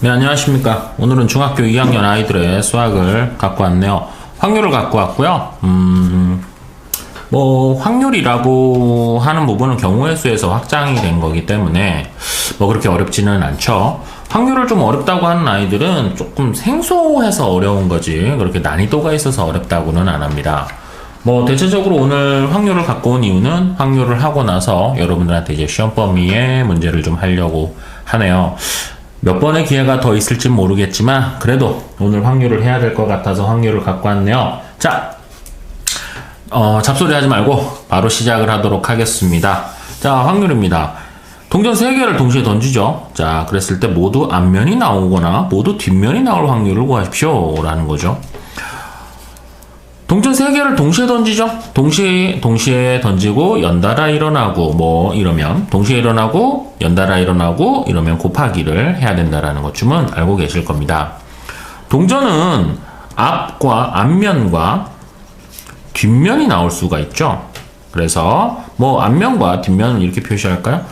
네, 안녕하십니까. 오늘은 중학교 2학년 아이들의 수학을 갖고 왔네요. 확률을 갖고 왔고요. 확률이라고 하는 부분은 경우의 수에서 확장이 된 거기 때문에 그렇게 어렵지는 않죠. 확률을 좀 어렵다고 하는 아이들은 조금 생소해서 어려운 거지 그렇게 난이도가 있어서 어렵다고는 안 합니다. 대체적으로 오늘 확률을 갖고 온 이유는 확률을 하고 나서 여러분들한테 이제 시험 범위의 문제를 좀 하려고 하네요. 몇 번의 기회가 더 있을지 모르겠지만 그래도 오늘 확률을 해야 될 것 같아서 확률을 갖고 왔네요. 자, 잡소리 하지 말고 바로 시작을 하도록 하겠습니다. 자, 확률입니다. 동전 3개를 동시에 던지죠. 자, 그랬을 때 모두 앞면이 나오거나 모두 뒷면이 나올 확률을 구하십시오 라는 거죠. 동전 3개를 동시에 던지죠. 동시에 던지고 연달아 일어나고 이러면 동시에 일어나고 연달아 일어나고 이러면 곱하기를 해야 된다라는 것쯤은 알고 계실 겁니다. 동전은 앞면과 뒷면이 나올 수가 있죠. 그래서 앞면과 뒷면은 이렇게 표시할까요?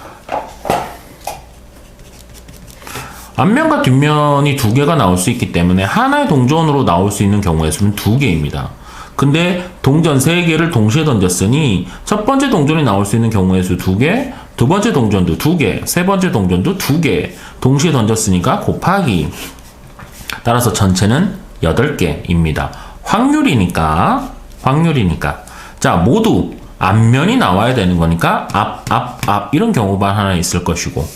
앞면과 뒷면이 2개가 나올 수 있기 때문에 하나의 동전으로 나올 수 있는 경우의 수는 2개입니다. 근데 동전 3개를 동시에 던졌으니 첫 번째 동전이 나올 수 있는 경우의 수 2개, 두 번째 동전도 2개, 세 번째 동전도 2개 동시에 던졌으니까 곱하기. 따라서 전체는 8개입니다. 확률이니까. 자, 모두 앞면이 나와야 되는 거니까 앞 이런 경우만 하나 있을 것이고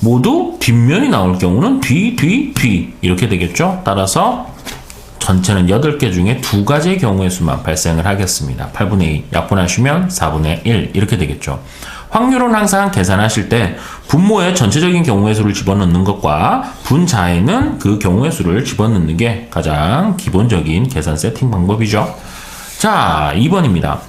모두 뒷면이 나올 경우는 뒤 이렇게 되겠죠. 따라서 전체는 8개 중에 2가지의 경우의 수만 발생을 하겠습니다. 8분의 2 약분하시면 4분의 1 이렇게 되겠죠. 확률은 항상 계산하실 때 분모에 전체적인 경우의 수를 집어넣는 것과 분자에는 그 경우의 수를 집어넣는 게 가장 기본적인 계산 세팅 방법이죠. 자, 2번입니다.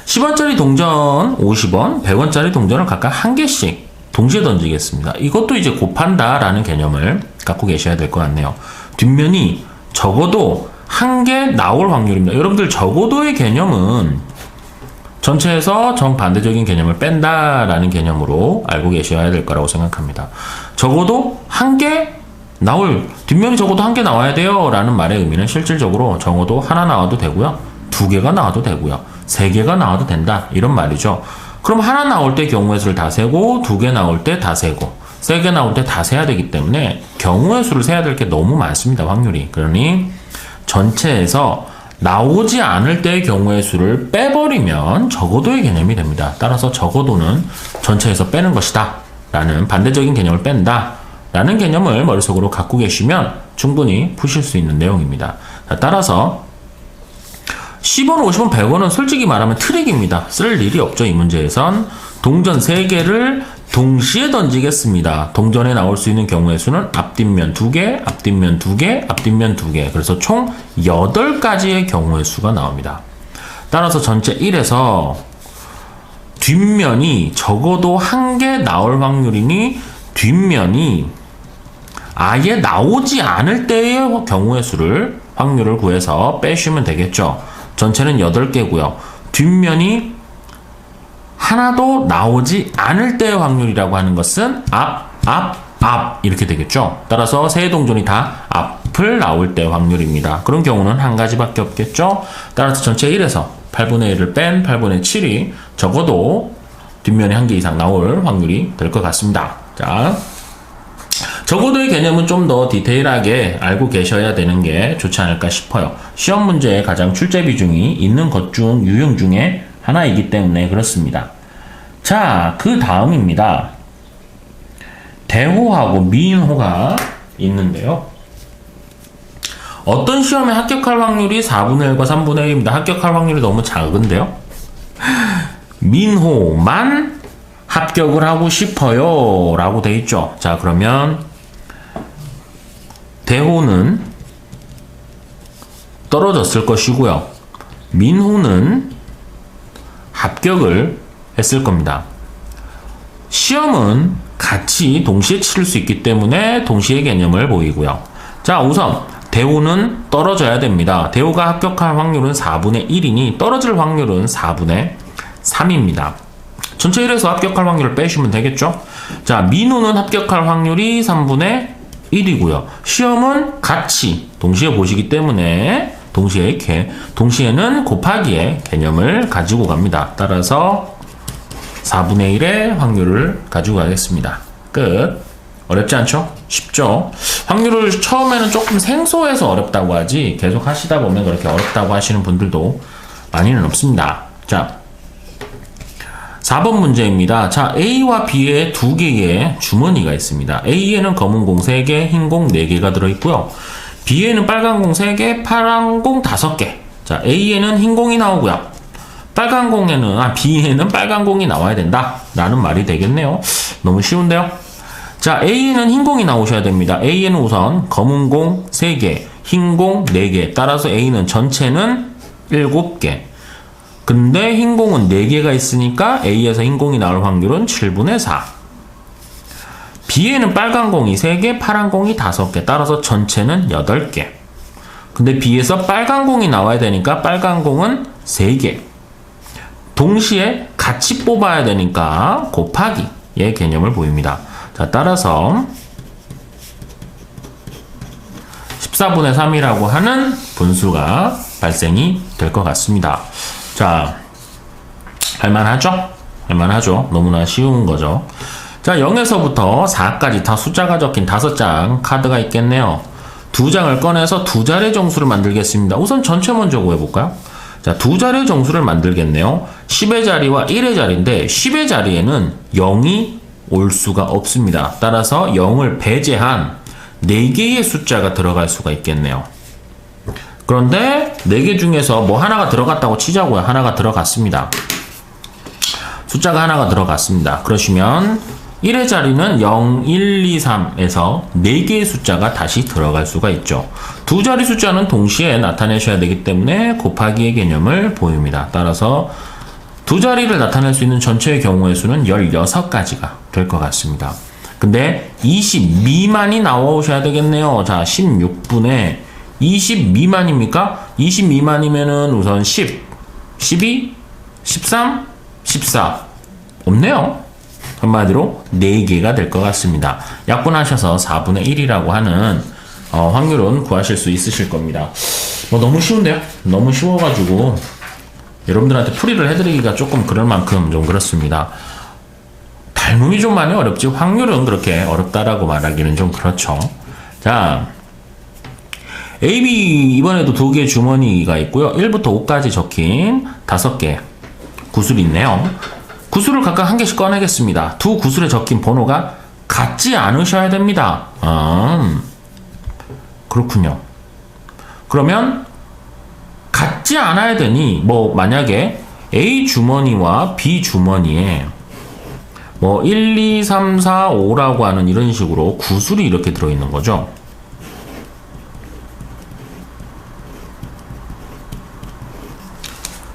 10원짜리 동전 50원, 100원짜리 동전을 각각 1개씩 동시에 던지겠습니다. 이것도 이제 곱한다 라는 개념을 갖고 계셔야 될 것 같네요. 뒷면이 적어도 1개 나올 확률입니다. 여러분들 적어도의 개념은 전체에서 정반대적인 개념을 뺀다라는 개념으로 알고 계셔야 될 거라고 생각합니다. 적어도 1개 뒷면이 적어도 1개 나와야 돼요 라는 말의 의미는 실질적으로 적어도 하나 나와도 되고요. 2개가 나와도 되고요. 3개가 나와도 된다 이런 말이죠. 그럼 하나 나올 때 경우의 수를 다 세고 2개 나올 때 다 세고 3개 나올 때 다 세야 되기 때문에 경우의 수를 세야 될 게 너무 많습니다. 확률이. 그러니 전체에서 나오지 않을 때의 경우의 수를 빼버리면 적어도의 개념이 됩니다. 따라서 적어도는 전체에서 빼는 것이다 라는 반대적인 개념을 뺀다 라는 개념을 머릿속으로 갖고 계시면 충분히 푸실 수 있는 내용입니다. 자, 따라서 10원, 50원, 100원은 솔직히 말하면 트릭입니다. 쓸 일이 없죠. 이 문제에선 동전 3개를 동시에 던지겠습니다. 동전에 나올 수 있는 경우의 수는 앞뒷면 2개, 앞뒷면 2개, 앞뒷면 2개. 그래서 총 8가지의 경우의 수가 나옵니다. 따라서 전체 1에서 뒷면이 적어도 1개 나올 확률이니 뒷면이 아예 나오지 않을 때의 경우의 수를 확률을 구해서 빼시면 되겠죠. 전체는 8개고요. 뒷면이 하나도 나오지 않을 때의 확률이라고 하는 것은 앞 이렇게 되겠죠. 따라서 세 동전이 다 앞을 나올 때의 확률입니다. 그런 경우는 한 가지밖에 없겠죠. 따라서 전체 1에서 8분의 1을 뺀 8분의 7이 적어도 뒷면에 1개 이상 나올 확률이 될 것 같습니다. 자, 적어도의 개념은 좀 더 디테일하게 알고 계셔야 되는 게 좋지 않을까 싶어요. 시험 문제에 가장 출제 비중이 있는 것 중 유형 중에 하나이기 때문에 그렇습니다. 자, 그 다음입니다. 대호하고 미인호가 있는데요. 어떤 시험에 합격할 확률이 4분의 1과 3분의 1입니다. 합격할 확률이 너무 작은데요. 민호만 합격을 하고 싶어요 라고 돼 있죠. 자, 그러면 대호는 떨어졌을 것이고요. 민호는 합격을 했을 겁니다. 시험은 같이 동시에 치를 수 있기 때문에 동시의 개념을 보이고요. 자, 우선 대호는 떨어져야 됩니다. 대호가 합격할 확률은 4분의 1이니 떨어질 확률은 4분의 3입니다. 전체 1에서 합격할 확률을 빼시면 되겠죠? 자, 민호는 합격할 확률이 3분의 1이고요. 시험은 같이 동시에 보시기 때문에 동시에는 곱하기의 개념을 가지고 갑니다. 따라서 4분의 1의 확률을 가지고 가겠습니다. 끝. 어렵지 않죠? 쉽죠? 확률을 처음에는 조금 생소해서 어렵다고 하지 계속 하시다 보면 그렇게 어렵다고 하시는 분들도 많이는 없습니다. 자, 4번 문제입니다. 자, A와 B에 두 개의 주머니가 있습니다. A에는 검은 공 3개, 흰 공 4개가 들어있고요. B에는 빨간 공 3개, 파란 공 5개. 자, A에는 흰 공이 나오고요. B에는 빨간 공이 나와야 된다. 라는 말이 되겠네요. 너무 쉬운데요? 자, A에는 흰 공이 나오셔야 됩니다. A에는 우선 검은 공 3개, 흰 공 4개. 따라서 A는 전체는 7개. 근데 흰 공은 4개가 있으니까 A에서 흰 공이 나올 확률은 7분의 4. B에는 빨간 공이 3개, 파란 공이 5개. 따라서 전체는 8개. 근데 B에서 빨간 공이 나와야 되니까 빨간 공은 3개. 동시에 같이 뽑아야 되니까 곱하기의 개념을 보입니다. 자, 따라서 14분의 3이라고 하는 분수가 발생이 될 것 같습니다. 자, 할만하죠? 할만하죠? 너무나 쉬운 거죠. 자, 0에서부터 4까지 다 숫자가 적힌 5장 카드가 있겠네요. 2장을 꺼내서 2자리의 정수를 만들겠습니다. 우선 전체 먼저 구해볼까요? 자, 2자리의 정수를 만들겠네요. 10의 자리와 1의 자리인데 10의 자리에는 0이 올 수가 없습니다. 따라서 0을 배제한 4개의 숫자가 들어갈 수가 있겠네요. 그런데 4개 중에서 뭐 하나가 들어갔다고 치자고요. 하나가 들어갔습니다. 숫자가 하나가 들어갔습니다. 그러시면 1의 자리는 0, 1, 2, 3에서 4개의 숫자가 다시 들어갈 수가 있죠. 2자리 숫자는 동시에 나타내셔야 되기 때문에 곱하기의 개념을 보입니다. 따라서 2자리를 나타낼 수 있는 전체의 경우의 수는 16가지가 될 것 같습니다. 근데 20 미만이 나오셔야 되겠네요. 자, 16분에 20 미만입니까? 20 미만이면은 우선 10, 12, 13, 14 없네요. 한마디로 4개가 될 것 같습니다. 약분하셔서 4분의 1이라고 하는 확률은 구하실 수 있으실 겁니다. 너무 쉬운데요? 너무 쉬워가지고 여러분들한테 풀이를 해드리기가 조금 그럴 만큼 좀 그렇습니다. 닮음이 좀 많이 어렵지 확률은 그렇게 어렵다라고 말하기는 좀 그렇죠. 자, A, B 이번에도 2개의 주머니가 있고요. 1부터 5까지 적힌 5개 구슬이 있네요. 구슬을 각각 한 개씩 꺼내겠습니다. 두 구슬에 적힌 번호가 같지 않으셔야 됩니다. 그렇군요. 그러면 같지 않아야 되니 뭐 만약에 A 주머니와 B 주머니에 뭐 1, 2, 3, 4, 5라고 하는 이런 식으로 구슬이 이렇게 들어있는 거죠.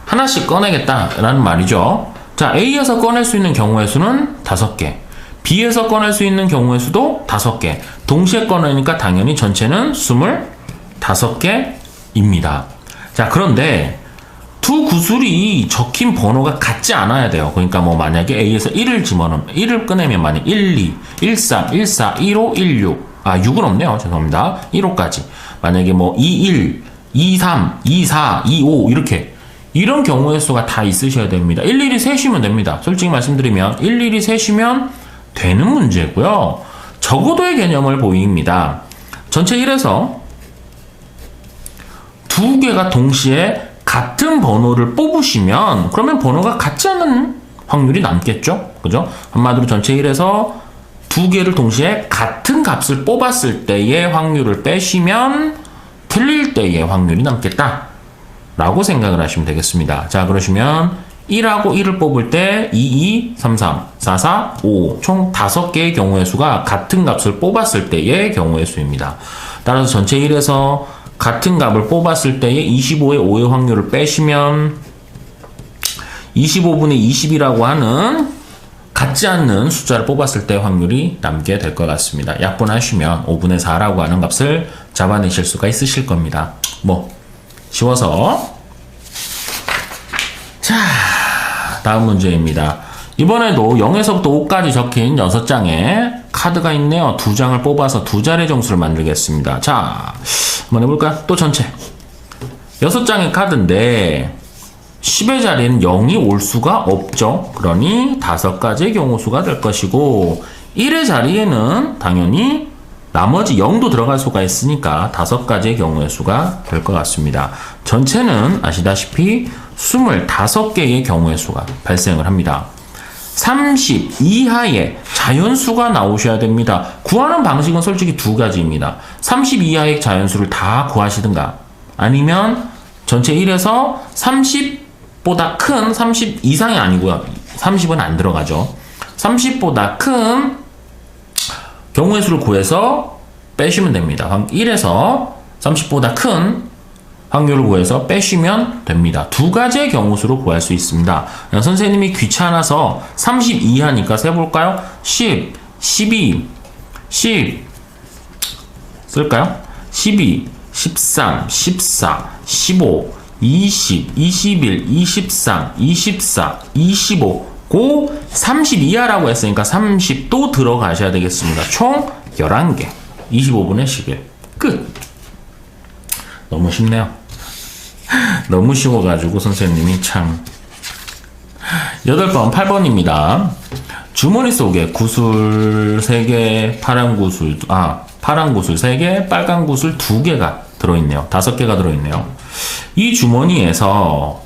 하나씩 꺼내겠다라는 말이죠. 자, A에서 꺼낼 수 있는 경우의 수는 5개. B에서 꺼낼 수 있는 경우의 수도 5개. 동시에 꺼내니까 당연히 전체는 25개입니다. 자, 그런데 두 구슬이 적힌 번호가 같지 않아야 돼요. 그러니까 뭐 만약에 A에서 1을 꺼내면 만약 1, 2, 1, 3, 1, 4, 1, 5, 1, 6. 6은 없네요. 죄송합니다. 1, 5까지. 만약에 뭐 2, 1, 2, 3, 2, 4, 2, 5 이렇게. 이런 경우의 수가 다 있으셔야 됩니다. 일일이 세시면 됩니다. 솔직히 말씀드리면 일일이 세시면 되는 문제고요. 적어도의 개념을 보입니다. 전체 1에서 2개가 동시에 같은 번호를 뽑으시면 그러면 번호가 같지 않은 확률이 남겠죠? 그죠? 한마디로 전체 1에서 2개를 동시에 같은 값을 뽑았을 때의 확률을 빼시면 틀릴 때의 확률이 남겠다. 라고 생각을 하시면 되겠습니다. 자, 그러시면 1하고 1을 뽑을 때 2, 2, 3, 3, 4, 4, 5 총 5개의 경우의 수가 같은 값을 뽑았을 때의 경우의 수입니다. 따라서 전체 1에서 같은 값을 뽑았을 때의 25의 5의 확률을 빼시면 25분의 20이라고 하는 같지 않는 숫자를 뽑았을 때 확률이 남게 될 것 같습니다. 약분하시면 5분의 4라고 하는 값을 잡아내실 수가 있으실 겁니다. 뭐 쉬워서. 자, 다음 문제입니다. 이번에도 0에서부터 5까지 적힌 6장의 카드가 있네요. 2장을 뽑아서 2자리의 정수를 만들겠습니다. 자, 한번 해볼까요? 또 전체 6장의 카드인데 10의 자리에는 0이 올 수가 없죠. 그러니 5가지의 경우수가 될 것이고 1의 자리에는 당연히 나머지 0도 들어갈 수가 있으니까 5가지의 경우의 수가 될 것 같습니다. 전체는 아시다시피 25개의 경우의 수가 발생을 합니다. 30 이하의 자연수가 나오셔야 됩니다. 구하는 방식은 솔직히 2가지입니다. 30 이하의 자연수를 다 구하시든가 아니면 전체 1에서 30보다 큰 30 이상이 아니고요. 30은 안 들어가죠. 30보다 큰 경우의 수를 구해서 빼시면 됩니다. 1에서 30보다 큰 확률을 구해서 빼시면 됩니다. 2가지의 경우수로 구할 수 있습니다. 선생님이 귀찮아서 30 이하니까 세볼까요? 10, 12, 10 쓸까요? 12, 13, 14, 15, 20, 21, 23, 24, 25 고 30 이하라고 했으니까 30도 들어가셔야 되겠습니다. 총 11개 25분의 11 끝. 너무 쉽네요. 너무 쉬워가지고 선생님이 참. 8번 8번입니다. 주머니 속에 구슬 3개, 파란 구슬 3개, 빨간 구슬 2개가 들어있네요. 5개가 들어있네요. 이 주머니에서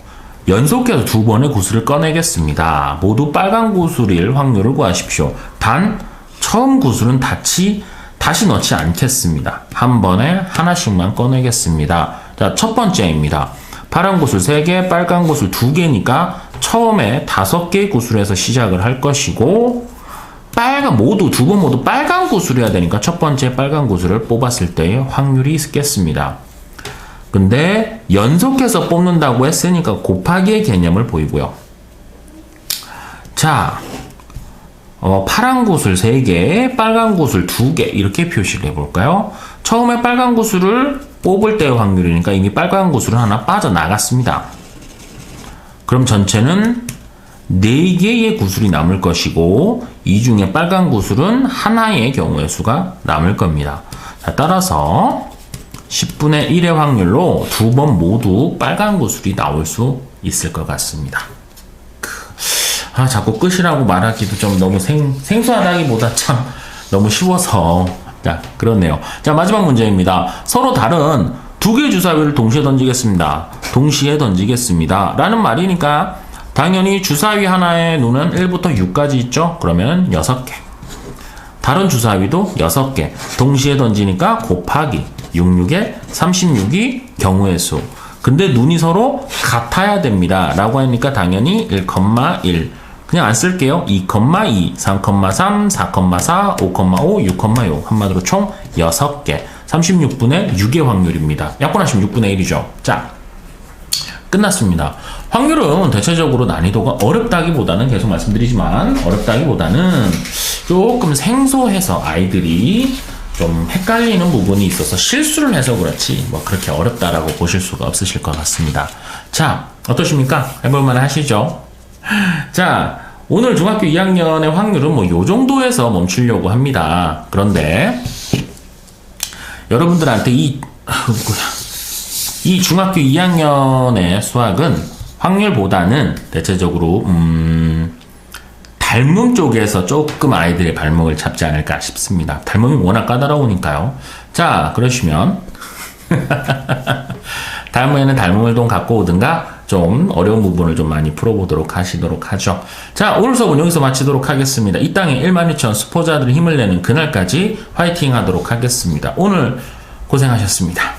연속해서 2번의 구슬을 꺼내겠습니다. 모두 빨간 구슬일 확률을 구하십시오. 단 처음 구슬은 다시 넣지 않겠습니다. 한 번에 하나씩만 꺼내겠습니다. 자, 첫 번째입니다. 파란 구슬 3개, 빨간 구슬 2개니까 처음에 5개의 구슬에서 시작을 할 것이고 모두 2번 모두 빨간 구슬이어야 되니까 첫 번째 빨간 구슬을 뽑았을 때의 확률이 있겠습니다. 근데 연속해서 뽑는다고 했으니까 곱하기의 개념을 보이고요. 자, 파란 구슬 3개, 빨간 구슬 2개 이렇게 표시를 해볼까요? 처음에 빨간 구슬을 뽑을 때의 확률이니까 이미 빨간 구슬은 하나 빠져나갔습니다. 그럼 전체는 4개의 구슬이 남을 것이고 이 중에 빨간 구슬은 하나의 경우의 수가 남을 겁니다. 자, 따라서 10분의 1의 확률로 2번 모두 빨간 구슬이 나올 수 있을 것 같습니다. 자꾸 끝이라고 말하기도 좀 너무 생소하다기보다 참 너무 쉬워서. 자, 그렇네요. 자, 마지막 문제입니다. 서로 다른 2개의 주사위를 동시에 던지겠습니다. 동시에 던지겠습니다. 라는 말이니까 당연히 주사위 하나에 눈은 1부터 6까지 있죠? 그러면 6개. 다른 주사위도 6개. 동시에 던지니까 곱하기 66에 36이 경우의 수. 근데 눈이 서로 같아야 됩니다. 라고 하니까 당연히 1,1. 그냥 안 쓸게요. 2,2, 3,3, 4,4, 5,5, 6,6. 한마디로 총 6개. 36분의 6의 확률입니다. 약분하시면 6분의 1이죠. 자, 끝났습니다. 확률은 대체적으로 난이도가 어렵다기보다는 계속 말씀드리지만 어렵다기보다는 조금 생소해서 아이들이 좀 헷갈리는 부분이 있어서 실수를 해서 그렇지 뭐 그렇게 어렵다라고 보실 수가 없으실 것 같습니다. 자, 어떠십니까? 해볼만 하시죠? 자, 오늘 중학교 2학년의 확률은 뭐 요 정도에서 멈추려고 합니다. 그런데 여러분들한테 이 중학교 2학년의 수학은 확률보다는 대체적으로 닮음 쪽에서 조금 아이들의 발목을 잡지 않을까 싶습니다. 닮음이 워낙 까다로우니까요. 자, 그러시면 다음에는 닮음을 좀 갖고 오든가 좀 어려운 부분을 좀 많이 풀어보도록 하죠. 자, 오늘 수업은 여기서 마치도록 하겠습니다. 이 땅에 12,000 수포자들이 힘을 내는 그날까지 화이팅 하도록 하겠습니다. 오늘 고생하셨습니다.